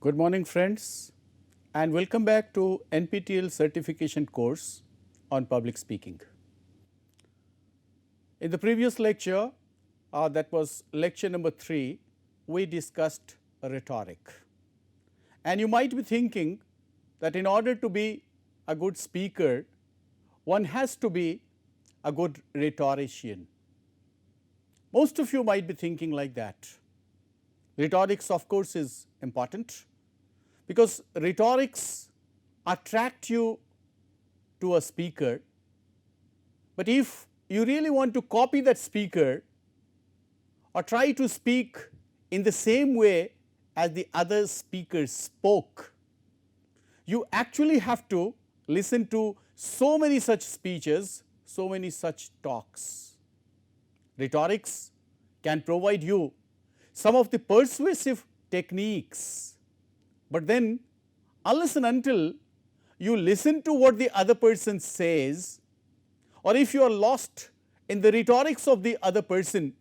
Good morning friends and welcome back to NPTEL certification course on public speaking. In the previous lecture that was lecture number 3, we discussed rhetoric, and you might be thinking that in order to be a good speaker one has to be a good rhetorician. Most of you might be thinking like that. Rhetorics of course is important, because rhetorics attract you to a speaker, but if you really want to copy that speaker or try to speak in the same way as the other speakers spoke, you actually have to listen to so many such speeches, so many such talks. Rhetorics can provide you some of the persuasive techniques, but then unless and until you listen to what the other person says, or if you are lost in the rhetorics of the other person,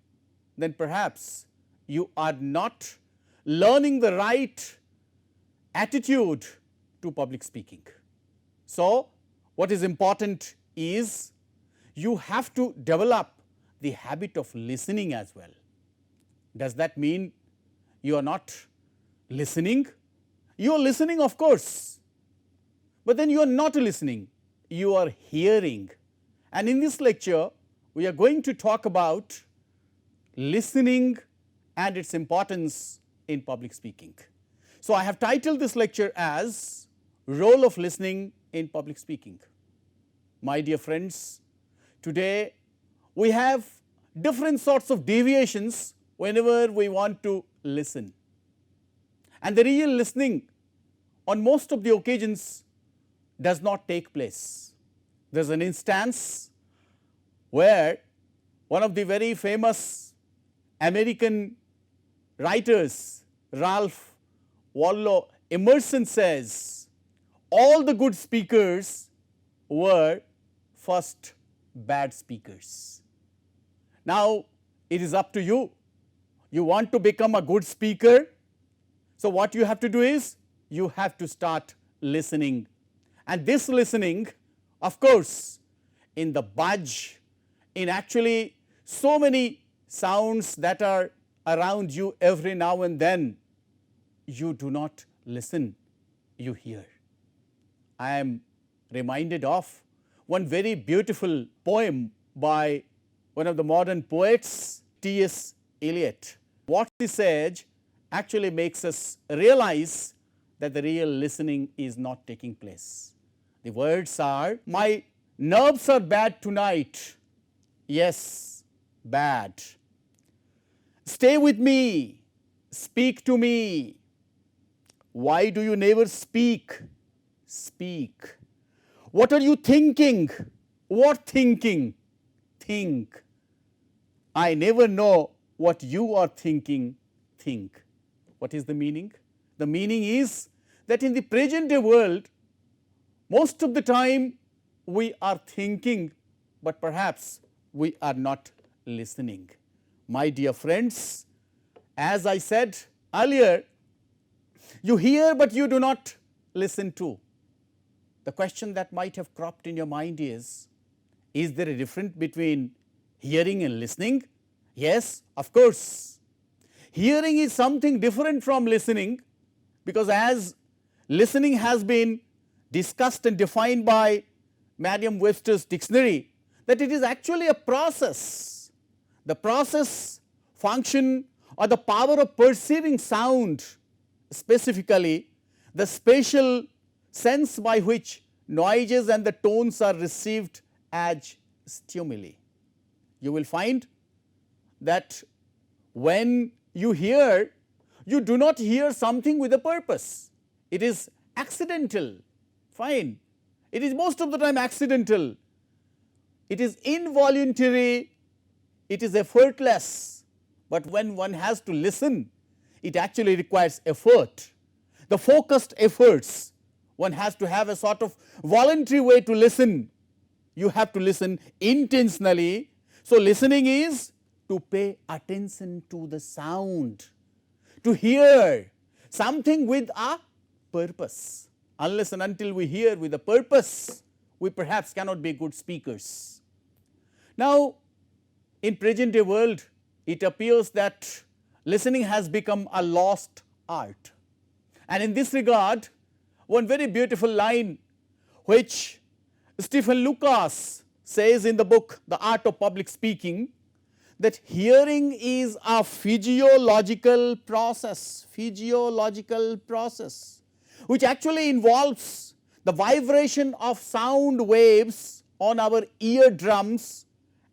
then perhaps you are not learning the right attitude to public speaking. So, what is important is you have to develop the habit of listening as well. Does that mean you are not listening? You are listening of course, but then you are not listening, you are hearing. And in this lecture we are going to talk about listening and its importance in public speaking. So, I have titled this lecture as Role of Listening in Public Speaking. My dear friends, today we have different sorts of deviations whenever we want to listen, and the real listening on most of the occasions does not take place. There is an instance where one of the very famous American writers, Ralph Waldo Emerson, says all the good speakers were first bad speakers. Now, it is up to you. You want to become a good speaker, so what you have to do is you have to start listening, and this listening of course in the budge, in actually so many sounds that are around you every now and then, you do not listen, you hear. I am reminded of one very beautiful poem by one of the modern poets, T.S. Eliot. What he said actually makes us realize that the real listening is not taking place. The words are, "My nerves are bad tonight, yes, bad. Stay with me, speak to me. Why do you never speak? Speak. What are you thinking? What thinking? Think. I never know what you are thinking, think." What is the meaning? The meaning is that in the present day world, most of the time we are thinking, but perhaps we are not listening. My dear friends, as I said earlier, you hear but you do not listen to. The question that might have cropped in your mind is there a difference between hearing and listening? Yes, of course. Hearing is something different from listening, because as listening has been discussed and defined by Merriam-Webster's dictionary, that it is actually a process. The process, function, or the power of perceiving sound, specifically the spatial sense by which noises and the tones are received as stimuli. You will find that when you hear, you do not hear something with a purpose. It is accidental, fine. It is most of the time accidental. It is involuntary, it is effortless, but when one has to listen, it actually requires effort. The focused efforts, one has to have a sort of voluntary way to listen. You have to listen intentionally. So, listening is to pay attention to the sound, to hear something with a purpose. Unless and until we hear with a purpose, we perhaps cannot be good speakers. Now, in present day world, it appears that listening has become a lost art. And in this regard, one very beautiful line which Stephen Lucas says in the book The Art of Public Speaking, that hearing is a physiological process, which actually involves the vibration of sound waves on our eardrums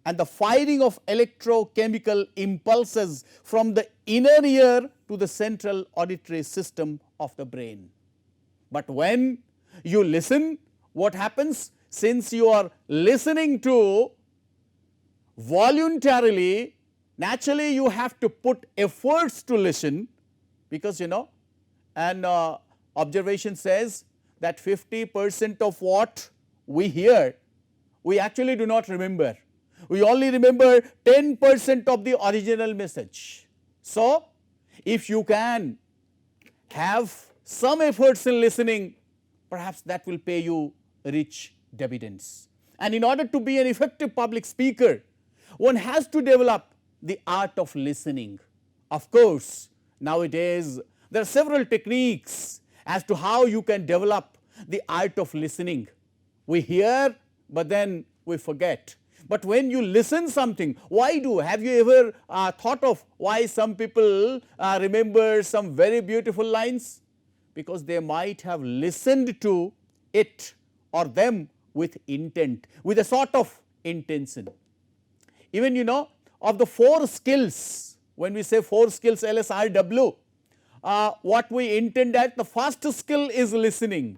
and the firing of electrochemical impulses from the inner ear to the central auditory system of the brain. But when you listen, what happens? Since you are listening to voluntarily, naturally you have to put efforts to listen, because an observation says that 50% of what we hear, we actually do not remember. We only remember 10% of the original message. So, if you can have some efforts in listening, perhaps that will pay you rich dividends. And in order to be an effective public speaker, one has to develop the art of listening. Of course, nowadays there are several techniques as to how you can develop the art of listening. We hear, but then we forget. But when you listen something, have you ever thought of why some people remember some very beautiful lines? Because they might have listened to it or them with intent, with a sort of intention. Even of the 4 skills, when we say 4 skills LSRW, what we intend at, the first skill is listening,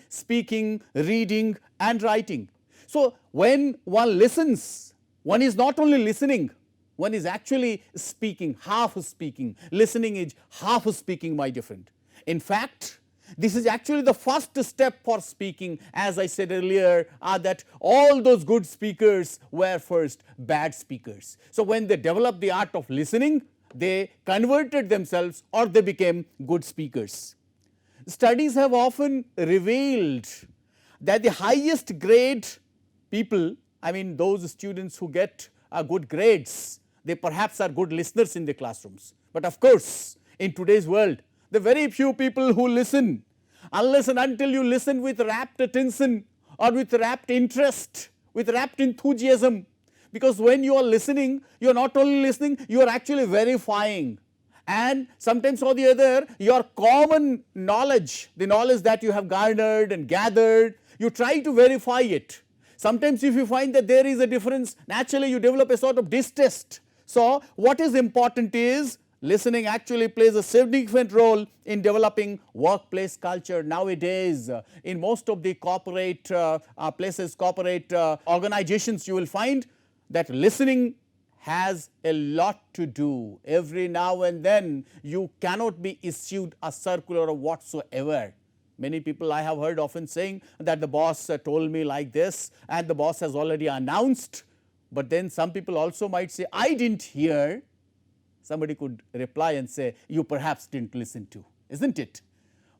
speaking, reading and writing. So, when one listens, one is not only listening, one is actually speaking, half speaking. Listening is half speaking, my dear friend. In fact, this is actually the first step for speaking. As I said earlier, that all those good speakers were first bad speakers. So, when they developed the art of listening, they converted themselves or they became good speakers. Studies have often revealed that the highest grade people, I mean those students who get good grades, they perhaps are good listeners in the classrooms. But of course, in today's world, the very few people who listen, unless and until you listen with rapt attention or with rapt interest, with rapt enthusiasm, because when you are listening, you are not only listening, you are actually verifying. And sometimes or the other, your common knowledge, the knowledge that you have garnered and gathered, you try to verify it. Sometimes if you find that there is a difference, naturally you develop a sort of distrust. So, what is important is listening actually plays a significant role in developing workplace culture. Nowadays, in most of the corporate places, corporate organizations, you will find that listening has a lot to do. Every now and then you cannot be issued a circular or whatsoever. Many people I have heard often saying that the boss told me like this and the boss has already announced, but then some people also might say, I didn't hear. Somebody could reply and say, you perhaps didn't listen to, isn't it?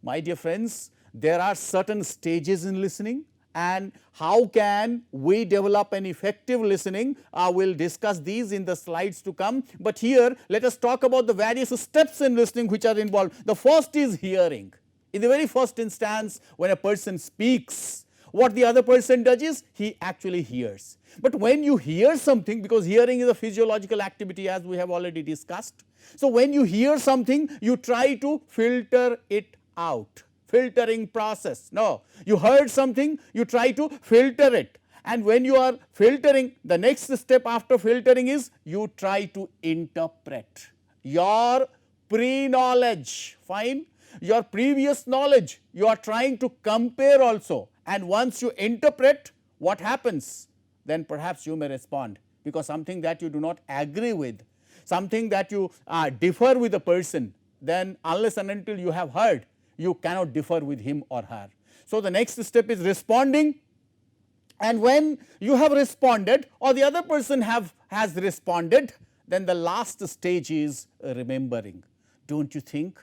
My dear friends, there are certain stages in listening, and how can we develop an effective listening? I will discuss these in the slides to come, but here let us talk about the various steps in listening which are involved. The first is hearing. In the very first instance, when a person speaks, what the other person does is he actually hears. But when you hear something, because hearing is a physiological activity as we have already discussed. So, when you hear something, you try to filter it out, filtering process. No, you heard something, you try to filter it. And when you are filtering, the next step after filtering is you try to interpret your pre-knowledge, fine, your previous knowledge, you are trying to compare also. And once you interpret, what happens? Then perhaps you may respond, because something that you do not agree with, something that you differ with a person, then unless and until you have heard, you cannot differ with him or her. So, the next step is responding, and when you have responded or the other person has responded, then the last stage is remembering. Don't you think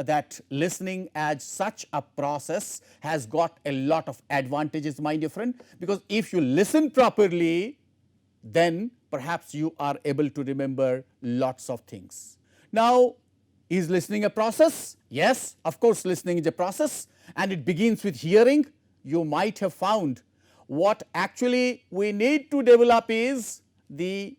that listening as such a process has got a lot of advantages, my dear friend, because if you listen properly, then perhaps you are able to remember lots of things. Now, is listening a process? Yes, of course, listening is a process, and it begins with hearing. You might have found what actually we need to develop is the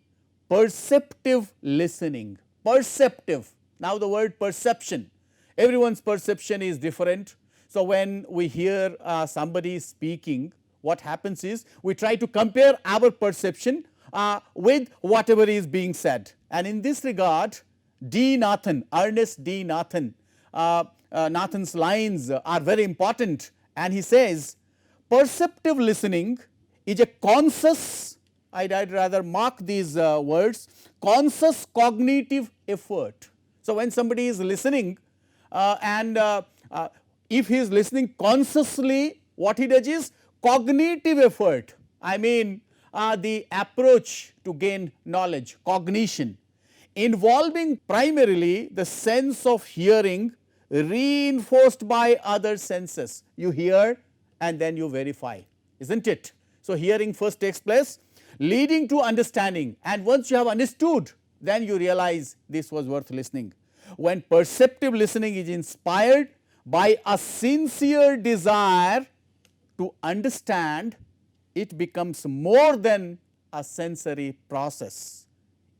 perceptive listening. Perceptive. Now, the word perception, everyone's perception is different. So, when we hear somebody speaking, what happens is we try to compare our perception with whatever is being said. And in this regard, Ernest D. Nathan's lines are very important, and he says, perceptive listening is a conscious, I'd rather mark these words, conscious cognitive effort. So, when somebody is listening if he is listening consciously, what he does is cognitive effort, I mean the approach to gain knowledge, cognition, involving primarily the sense of hearing reinforced by other senses. You hear and then you verify, isn't it? So, hearing first takes place, leading to understanding, and once you have understood, then you realize this was worth listening. When perceptive listening is inspired by a sincere desire to understand, it becomes more than a sensory process.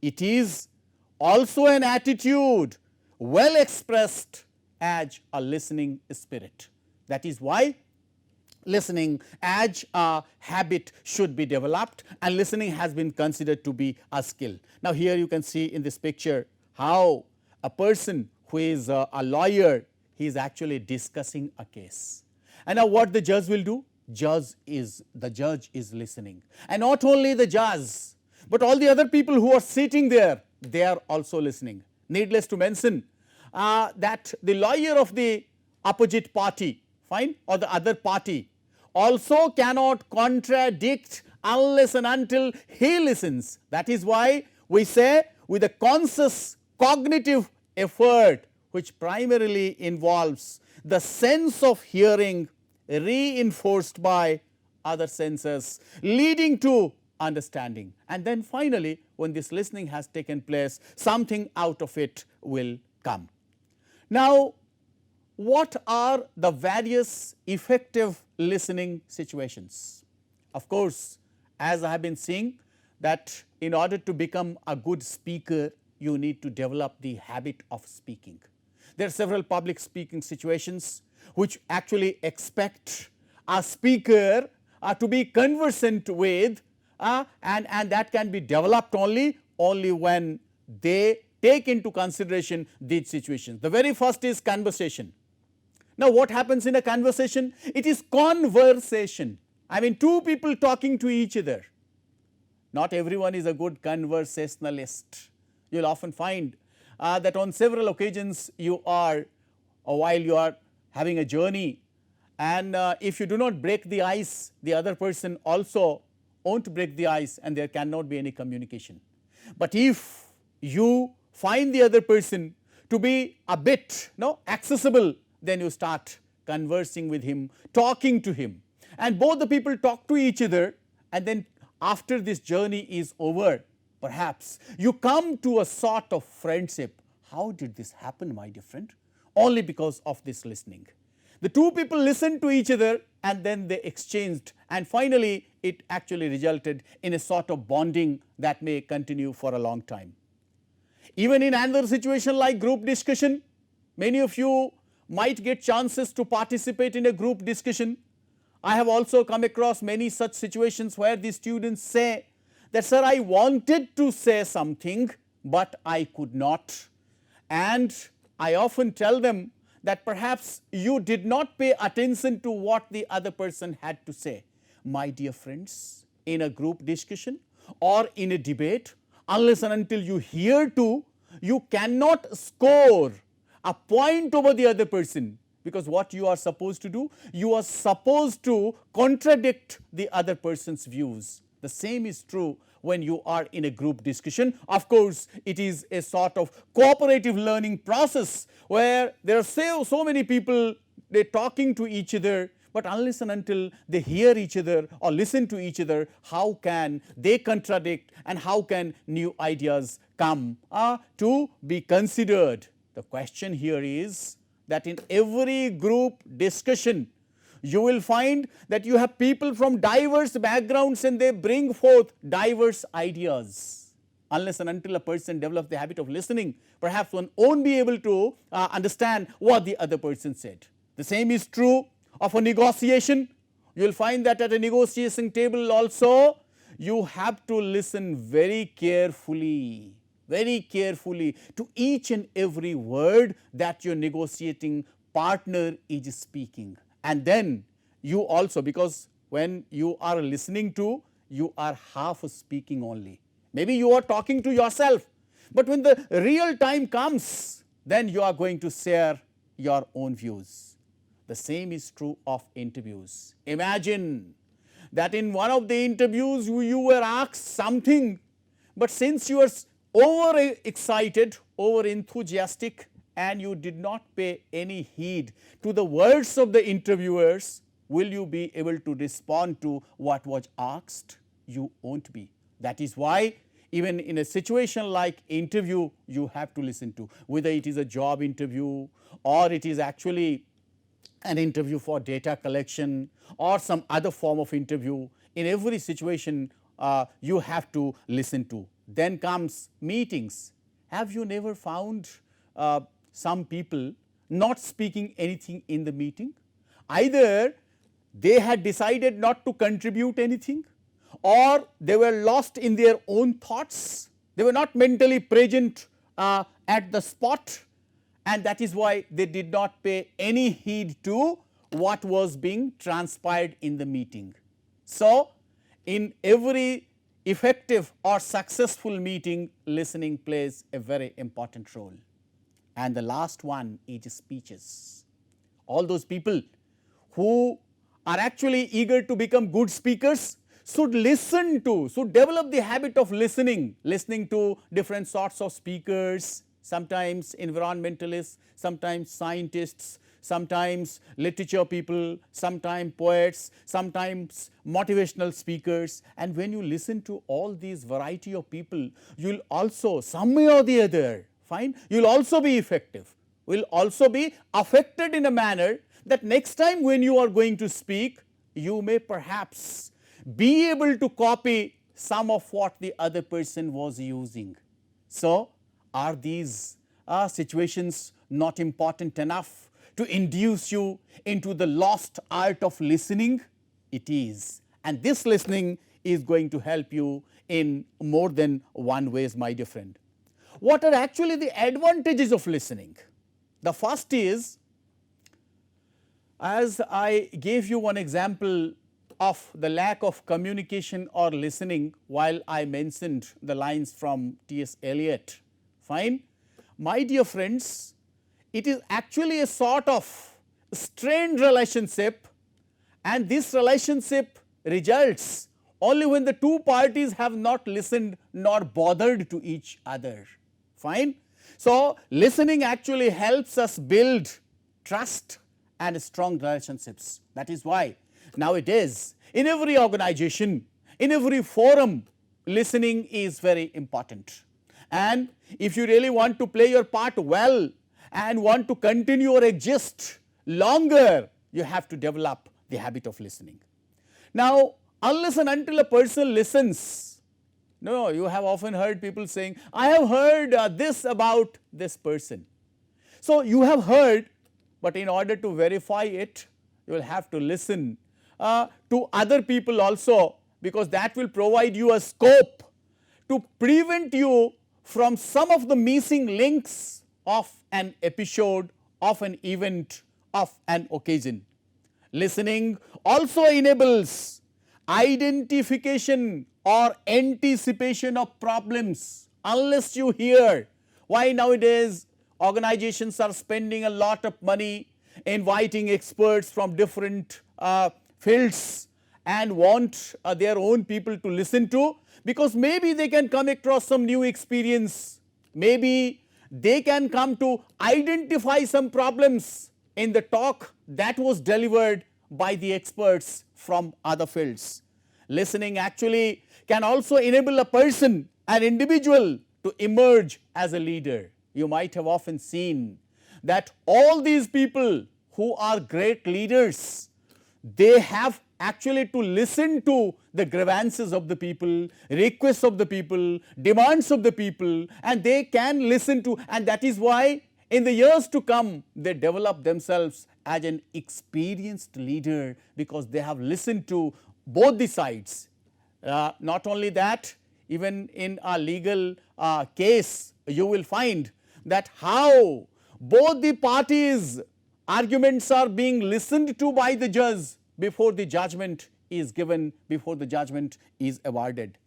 It is also an attitude well expressed as a listening spirit. That is why listening as a habit should be developed, and listening has been considered to be a skill. Now, here you can see in this picture how a person who is a lawyer, he is actually discussing a case. And now what the judge will do? The judge is listening, and not only the judge, but all the other people who are sitting there, they are also listening. Needless to mention that the lawyer of the opposite party, fine, or the other party, also cannot contradict unless and until he listens. That is why we say with a conscious cognitive effort, which primarily involves the sense of hearing reinforced by other senses, leading to understanding. And then finally, when this listening has taken place, something out of it will come. Now, what are the various effective listening situations? Of course, as I have been saying, that in order to become a good speaker, you need to develop the habit of speaking. There are several public speaking situations which actually expect a speaker to be conversant with, and that can be developed only when they take into consideration these situations. The very first is conversation. Now, what happens in a conversation? It is conversation. I mean, two people talking to each other. Not everyone is a good conversationalist. You will often find that on several occasions you are, while you are having a journey, and if you do not break the ice, the other person also won't break the ice, and there cannot be any communication. But if you find the other person to be a bit accessible, then you start conversing with him, talking to him, and both the people talk to each other, and then after this journey is over, perhaps you come to a sort of friendship. How did this happen, my dear friend? Only because of this listening. The two people listened to each other, and then they exchanged, and finally it actually resulted in a sort of bonding that may continue for a long time. Even in another situation like group discussion, many of you might get chances to participate in a group discussion. I have also come across many such situations where the students say that, sir, I wanted to say something, but I could not. And I often tell them that perhaps you did not pay attention to what the other person had to say. My dear friends, in a group discussion or in a debate, unless and until you hear to, you cannot score a point over the other person, because what you are supposed to do? You are supposed to contradict the other person's views. The same is true when you are in a group discussion. Of course, it is a sort of cooperative learning process where there are so many people, they are talking to each other, but unless and until they hear each other or listen to each other, how can they contradict and how can new ideas come to be considered? The question here is that in every group discussion, you will find that you have people from diverse backgrounds and they bring forth diverse ideas. Unless and until a person develops the habit of listening, perhaps one won't be able to understand what the other person said. The same is true of a negotiation. You will find that at a negotiation table also, you have to listen very carefully to each and every word that your negotiating partner is speaking. And then you also, because when you are listening to, you are half speaking only. Maybe you are talking to yourself, but when the real time comes, then you are going to share your own views. The same is true of interviews. Imagine that in one of the interviews you were asked something, but since you are over excited, over enthusiastic, and you did not pay any heed to the words of the interviewers, will you be able to respond to what was asked? You won't be. That is why even in a situation like interview, you have to listen to, whether it is a job interview or it is actually an interview for data collection or some other form of interview. In every situation, you have to listen to. Then comes meetings. Have you never found some people not speaking anything in the meeting? Either they had decided not to contribute anything, or they were lost in their own thoughts. They were not mentally present at the spot, and that is why they did not pay any heed to what was being transpired in the meeting. So, in every effective or successful meeting, listening plays a very important role. And the last one is speeches. All those people who are actually eager to become good speakers should listen to, should develop the habit of listening to different sorts of speakers, sometimes environmentalists, sometimes scientists, sometimes literature people, sometimes poets, sometimes motivational speakers. And when you listen to all these variety of people, you will also some way or the other find you will also be effective, will also be affected in a manner that next time when you are going to speak, you may perhaps be able to copy some of what the other person was using. So, are these situations not important enough to induce you into the lost art of listening? It is, and this listening is going to help you in more than one ways, my dear friend. What are actually the advantages of listening? The first is, as I gave you one example of the lack of communication or listening while I mentioned the lines from T.S. Eliot. Fine. My dear friends, it is actually a sort of strained relationship, and this relationship results only when the two parties have not listened nor bothered to each other. Fine. So, listening actually helps us build trust and strong relationships. That is why nowadays in every organization, in every forum, listening is very important. And if you really want to play your part well and want to continue or exist longer, you have to develop the habit of listening. Now, unless and until a person listens, no, you have often heard people saying, I have heard this about this person. So, you have heard, but in order to verify it, you will have to listen to other people also, because that will provide you a scope to prevent you from some of the missing links of an episode, of an event, of an occasion. Listening also enables identification or anticipation of problems. Unless you hear, why nowadays organizations are spending a lot of money inviting experts from different fields and want their own people to listen to, because maybe they can come across some new experience, maybe they can come to identify some problems in the talk that was delivered by the experts from other fields. Listening actually can also enable a person, an individual, to emerge as a leader. You might have often seen that all these people who are great leaders, they have actually to listen to the grievances of the people, requests of the people, demands of the people, and they can listen to, and that is why in the years to come they develop themselves as an experienced leader, because they have listened to both the sides. Not only that, even in a legal case you will find that how both the parties' arguments are being listened to by the judge before the judgment is given, before the judgment is awarded.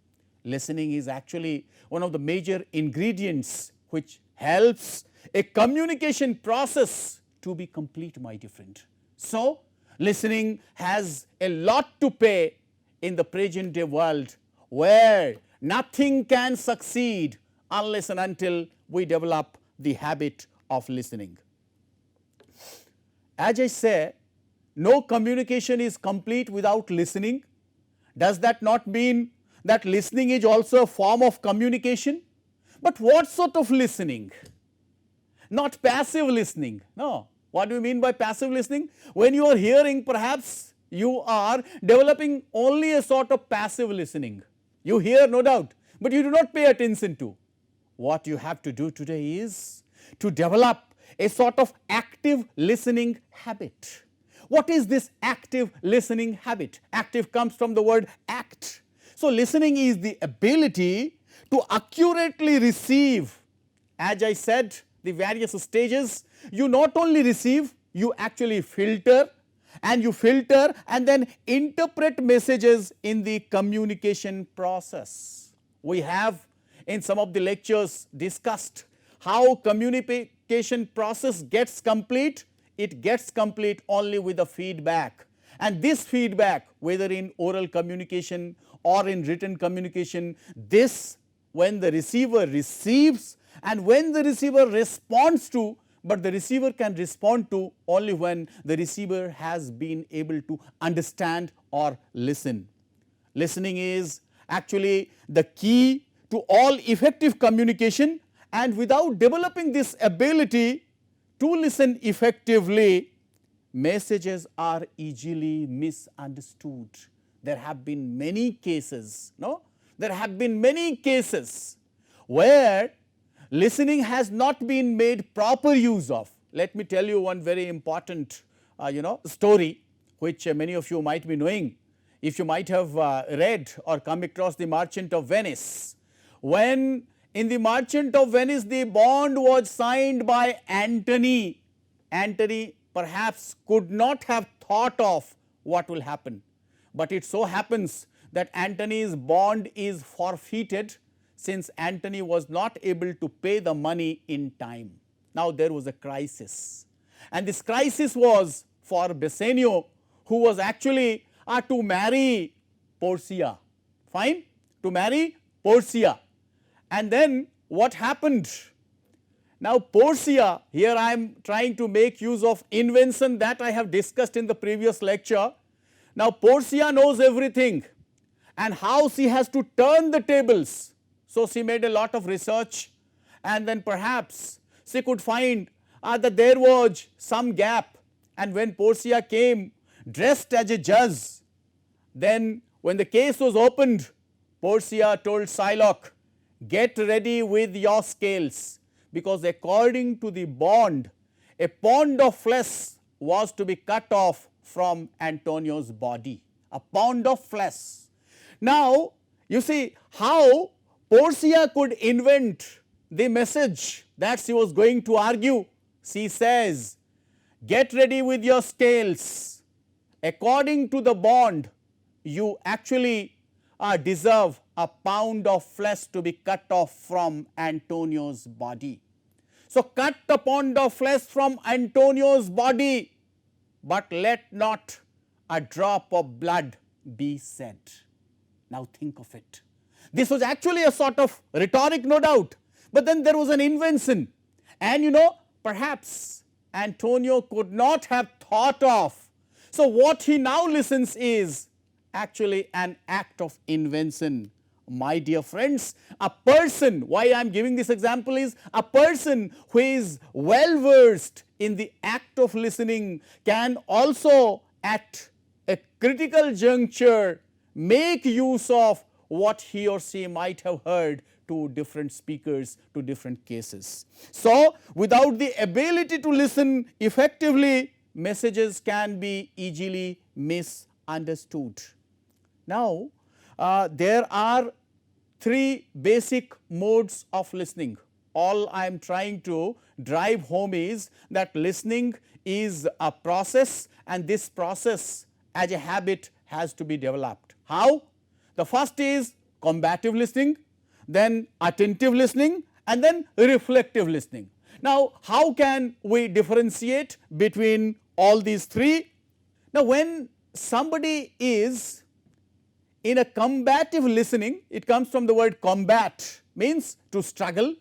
Listening is actually one of the major ingredients which helps a communication process to be complete, my friend. So, listening has a lot to pay in the present day world, where nothing can succeed unless and until we develop the habit of listening. As I say, no communication is complete without listening. Does that not mean that listening is also a form of communication? But what sort of listening? Not passive listening. No. What do you mean by passive listening? When you are hearing, perhaps you are developing only a sort of passive listening. You hear, no doubt, but you do not pay attention to. What you have to do today is to develop a sort of active listening habit. What is this active listening habit? Active comes from the word act. So, listening is the ability to accurately receive. As I said, the various stages, you not only receive, you actually filter, and you filter and then interpret messages in the communication process. We have in some of the lectures discussed how communication process gets complete. It gets complete only with the feedback, and this feedback, whether in oral communication or in written communication, this when the receiver receives and when the receiver responds to, but the receiver can respond to only when the receiver has been able to understand or listen. Listening is actually the key to all effective communication, and without developing this ability to listen effectively, messages are easily misunderstood. There have been many cases, there have been many cases where listening has not been made proper use of. Let me tell you one very important story which many of you might be knowing. If you might have read or come across the Merchant of Venice, when in the Merchant of Venice the bond was signed by Antony. Antony perhaps could not have thought of what will happen, but it so happens that Antony's bond is forfeited, since Antony was not able to pay the money in time. Now there was a crisis, and this crisis was for Bassanio, who was actually to marry Portia. Fine, to marry Portia. And then what happened? Now Portia, here I am trying to make use of invention that I have discussed in the previous lecture. Now Portia knows everything and how she has to turn the tables. So she made a lot of research, and then perhaps she could find that there was some gap, and when Portia came dressed as a judge, then when the case was opened, Portia told Shylock, "Get ready with your scales, because according to the bond, a pound of flesh was to be cut off from Antonio's body." A pound of flesh. Now, you see how Portia could invent the message that she was going to argue. She says, "Get ready with your scales. According to the bond, you actually deserve a pound of flesh to be cut off from Antonio's body. So, cut a pound of flesh from Antonio's body, but let not a drop of blood be said. Now think of it. This was actually a sort of rhetoric, no doubt, but then there was an invention, and perhaps Antonio could not have thought of. So what he now listens is actually an act of invention. My dear friends, a person, why I am giving this example is, a person who is well versed in the act of listening can also at a critical juncture make use of what he or she might have heard to different speakers, to different cases. So without the ability to listen effectively, messages can be easily misunderstood. Now there are three basic modes of listening. All I am trying to drive home is that listening is a process, and this process as a habit has to be developed. How? The first is combative listening, then attentive listening, and then reflective listening. Now how can we differentiate between all these three? Now when somebody is in a combative listening, it comes from the word combat, means to struggle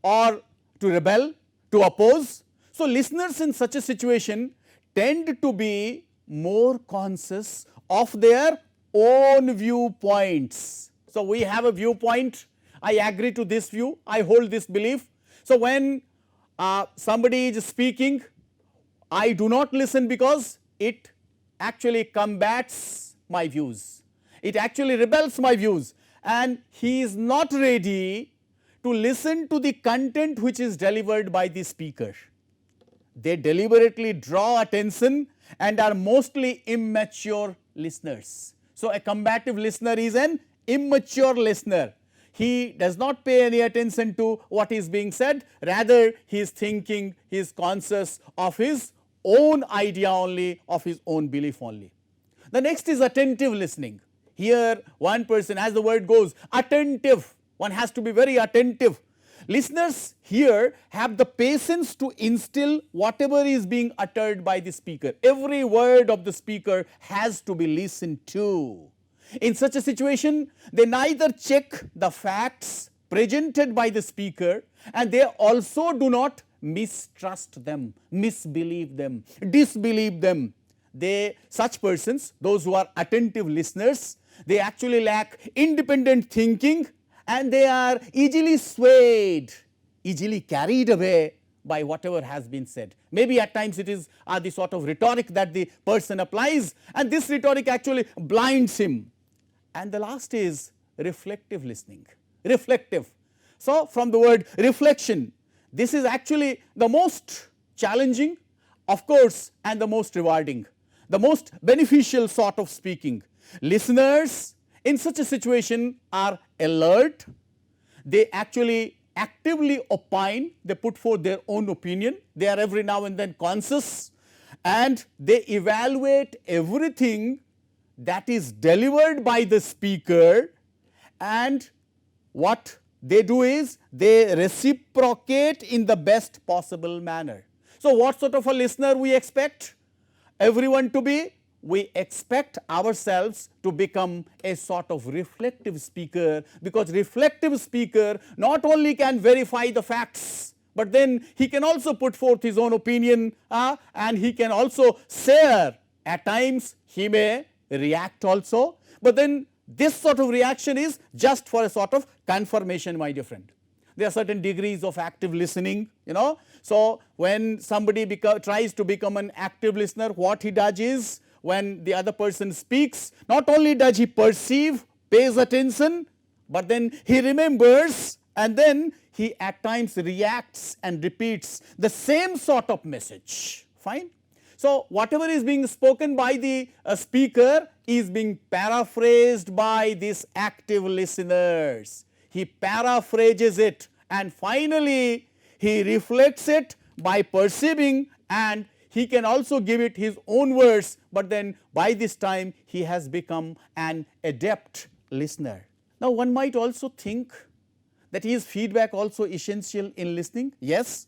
or to rebel, to oppose. So listeners in such a situation tend to be more conscious of their own viewpoints. So we have a viewpoint, I agree to this view, I hold this belief. So when somebody is speaking, I do not listen because it actually combats my views, it actually rebels my views, and he is not ready to listen to the content which is delivered by the speaker. They deliberately draw attention and are mostly immature listeners. So a combative listener is an immature listener. He does not pay any attention to what is being said, rather he is thinking, he is conscious of his own idea only, of his own belief only. The next is attentive listening. Here one person, as the word goes, attentive, one has to be very attentive. Listeners here have the patience to instill whatever is being uttered by the speaker. Every word of the speaker has to be listened to. In such a situation, they neither check the facts presented by the speaker, and they also do not mistrust them, misbelieve them, disbelieve them. Such persons, those who are attentive listeners, they actually lack independent thinking, and they are easily swayed, easily carried away by whatever has been said. Maybe at times it is the sort of rhetoric that the person applies, and this rhetoric actually blinds him. And the last is reflective listening, reflective. So from the word reflection, this is actually the most challenging, of course, and the most rewarding, the most beneficial sort of speaking. Listeners in such a situation are alert, they actually actively opine, they put forth their own opinion, they are every now and then conscious, and they evaluate everything that is delivered by the speaker, and what they do is they reciprocate in the best possible manner. So what sort of a listener we expect everyone to be? We expect ourselves to become a sort of reflective speaker, because reflective speaker not only can verify the facts, but then he can also put forth his own opinion, and he can also share. At times he may react also, but then this sort of reaction is just for a sort of confirmation, my dear friend. There are certain degrees of active listening, So when somebody tries to become an active listener, what he does is, when the other person speaks, not only does he perceive, pays attention, but then he remembers, and then he at times reacts and repeats the same sort of message. Fine. So whatever is being spoken by the speaker is being paraphrased by these active listeners. He paraphrases it, and finally he reflects it by perceiving, and he can also give it his own words, but then by this time he has become an adept listener. Now one might also think that is feedback also essential in listening? Yes.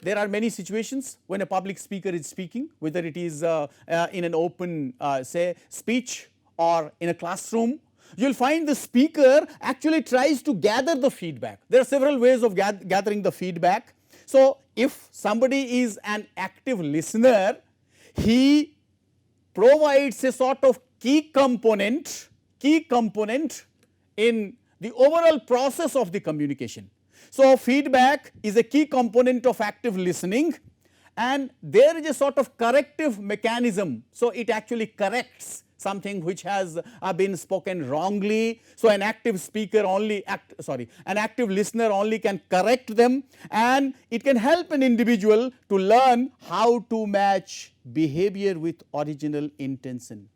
There are many situations when a public speaker is speaking, whether it is in an open say speech, or in a classroom, you will find the speaker actually tries to gather the feedback. There are several ways of gathering the feedback. So, if somebody is an active listener, he provides a sort of key component in the overall process of the communication. So, feedback is a key component of active listening, and there is a sort of corrective mechanism. So, it actually corrects something which has been spoken wrongly. So, an active speaker only an active listener only can correct them, and it can help an individual to learn how to match behavior with original intention.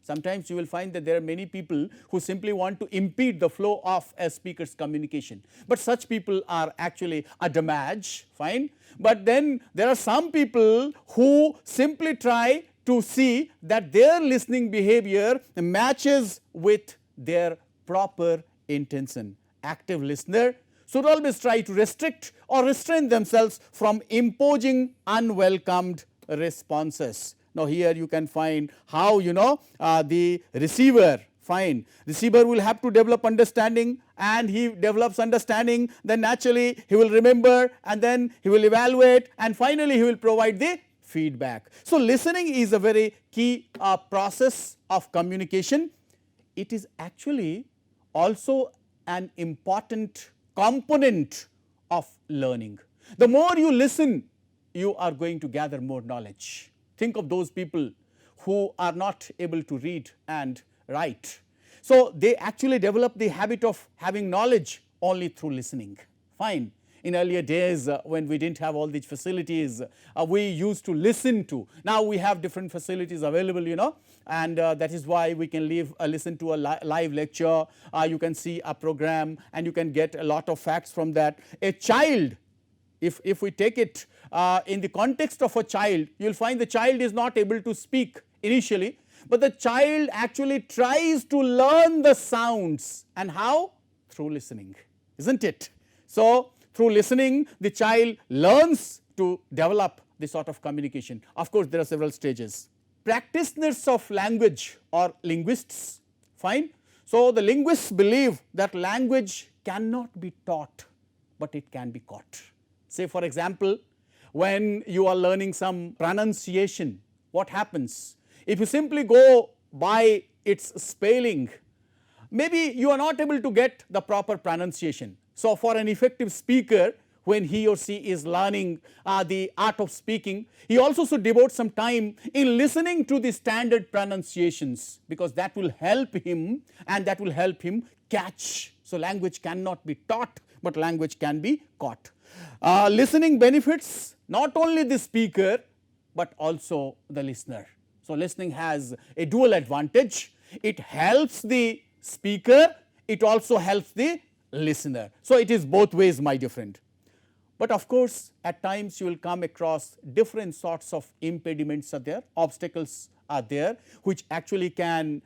Sometimes you will find that there are many people who simply want to impede the flow of a speaker's communication, but such people are actually a damage, fine. But then there are some people who simply try to see that their listening behavior matches with their proper intention. Active listener should always try to restrict or restrain themselves from imposing unwelcomed responses. Now, here you can find how the receiver will have to develop understanding, and he develops understanding, then naturally he will remember, and then he will evaluate, and finally he will provide the feedback. So, listening is a very key process of communication. It is actually also an important component of learning. The more you listen, you are going to gather more knowledge. Think of those people who are not able to read and write. So, they actually develop the habit of having knowledge only through listening. Fine. In earlier days when we did not have all these facilities, we used to listen to. Now, we have different facilities available, and that is why we can listen to a live lecture, you can see a program, and you can get a lot of facts from that. A child, if we take it in the context of a child, you will find the child is not able to speak initially, but the child actually tries to learn the sounds, and how? Through listening, isn't it? So, through listening, the child learns to develop this sort of communication. Of course, there are several stages. Practitioners of language or linguists, fine. So, the linguists believe that language cannot be taught, but it can be caught. Say for example, when you are learning some pronunciation, what happens? If you simply go by its spelling, maybe you are not able to get the proper pronunciation. So, for an effective speaker, when he or she is learning the art of speaking, he also should devote some time in listening to the standard pronunciations, because that will help him, and that will help him catch. So, language cannot be taught, but language can be caught. Listening benefits not only the speaker, but also the listener. So, listening has a dual advantage. It helps the speaker, it also helps the listener. So, it is both ways, my dear friend. But of course, at times you will come across different sorts of impediments are there, obstacles are there, which actually can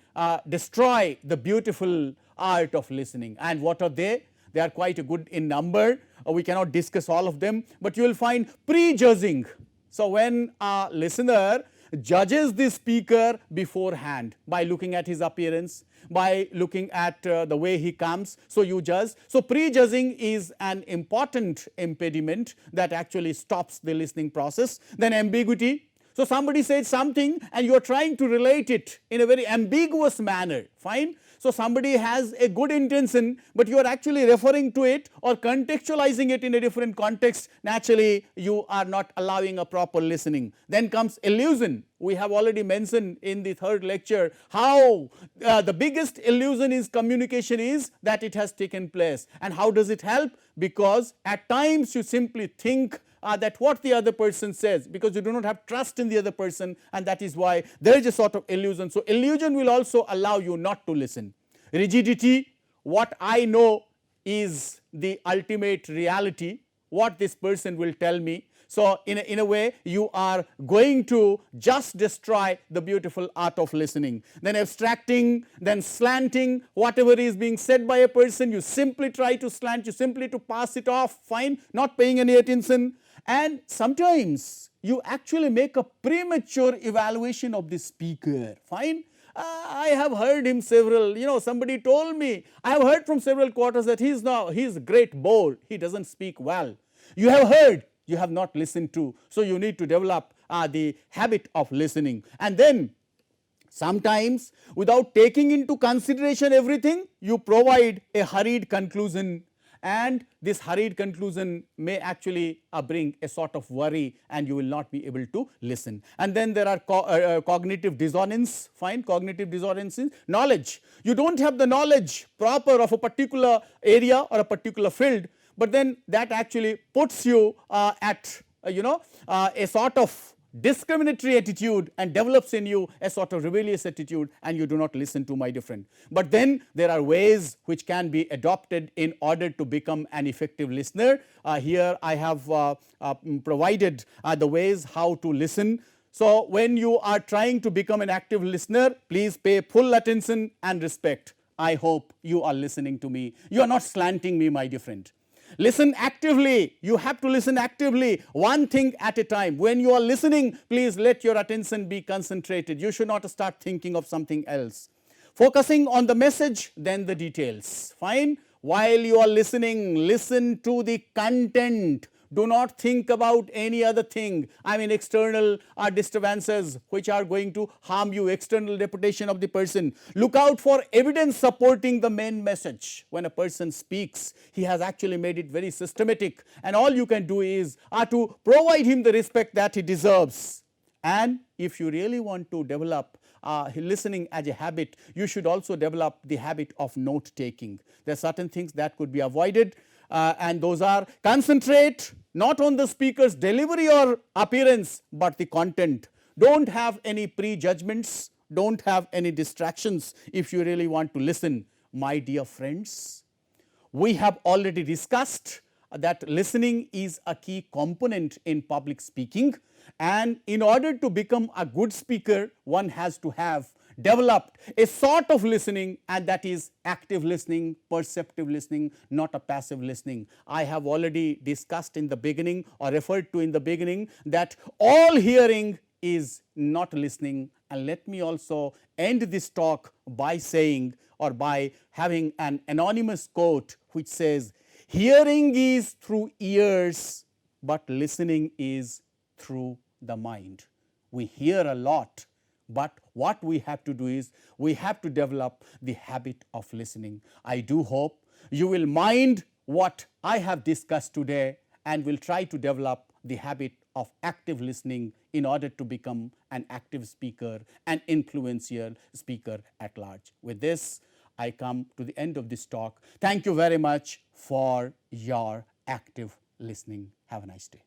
destroy the beautiful art of listening. And what are they? They are quite good in number. We cannot discuss all of them, but you will find prejudging. So, when a listener judges the speaker beforehand by looking at his appearance, by looking at the way he comes, so you judge. So, prejudging is an important impediment that actually stops the listening process. Then ambiguity. So, somebody says something and you are trying to relate it in a very ambiguous manner, fine. So, somebody has a good intention, but you are actually referring to it or contextualizing it in a different context. Naturally, you are not allowing a proper listening. Then comes illusion. We have already mentioned in the third lecture how the biggest illusion in communication is that it has taken place. And how does it help? Because at times you simply think that what the other person says, because you do not have trust in the other person, and that is why there is a sort of illusion. So, illusion will also allow you not to listen. Rigidity, what I know is the ultimate reality, what this person will tell me. So, in a way you are going to just destroy the beautiful art of listening. Then abstracting, then slanting, whatever is being said by a person, you simply try to slant, you simply to pass it off, fine, not paying any attention. And sometimes you actually make a premature evaluation of the speaker, fine. I have heard him several, somebody told me, I have heard from several quarters that he's a great bore, he doesn't speak well. You have heard, you have not listened to. So, you need to develop the habit of listening. And then sometimes without taking into consideration everything, you provide a hurried conclusion, and this hurried conclusion may actually bring a sort of worry, and you will not be able to listen. And then there are cognitive dissonance, fine, cognitive dissonance is knowledge. You do not have the knowledge proper of a particular area or a particular field, but then that actually puts you at a sort of discriminatory attitude and develops in you a sort of rebellious attitude, and you do not listen to, my dear friend. But then there are ways which can be adopted in order to become an effective listener. Here I have provided the ways how to listen. So, when you are trying to become an active listener, please pay full attention and respect. I hope you are listening to me. You are not slanting me, my dear friend. Listen actively. You have to listen actively, one thing at a time. When you are listening, please let your attention be concentrated. You should not start thinking of something else. Focusing on the message, then the details. Fine. While you are listening, listen to the content. Do not think about any other thing. I mean, external disturbances which are going to harm you, external reputation of the person. Look out for evidence supporting the main message. When a person speaks, he has actually made it very systematic, and all you can do is to provide him the respect that he deserves. And if you really want to develop listening as a habit, you should also develop the habit of note taking. There are certain things that could be avoided, and those are: concentrate not on the speaker's delivery or appearance, but the content. Don't have any prejudgments, don't have any distractions if you really want to listen. My dear friends, we have already discussed that listening is a key component in public speaking, and in order to become a good speaker, one has to have developed a sort of listening, and that is active listening, perceptive listening, not a passive listening. I have already discussed in the beginning, or referred to in the beginning, that all hearing is not listening. And let me also end this talk by saying, or by having an anonymous quote which says, "Hearing is through ears, but listening is through the mind." We hear a lot, but what we have to do is we have to develop the habit of listening. I do hope you will mind what I have discussed today and will try to develop the habit of active listening in order to become an active speaker, an influential speaker at large. With this, I come to the end of this talk. Thank you very much for your active listening. Have a nice day.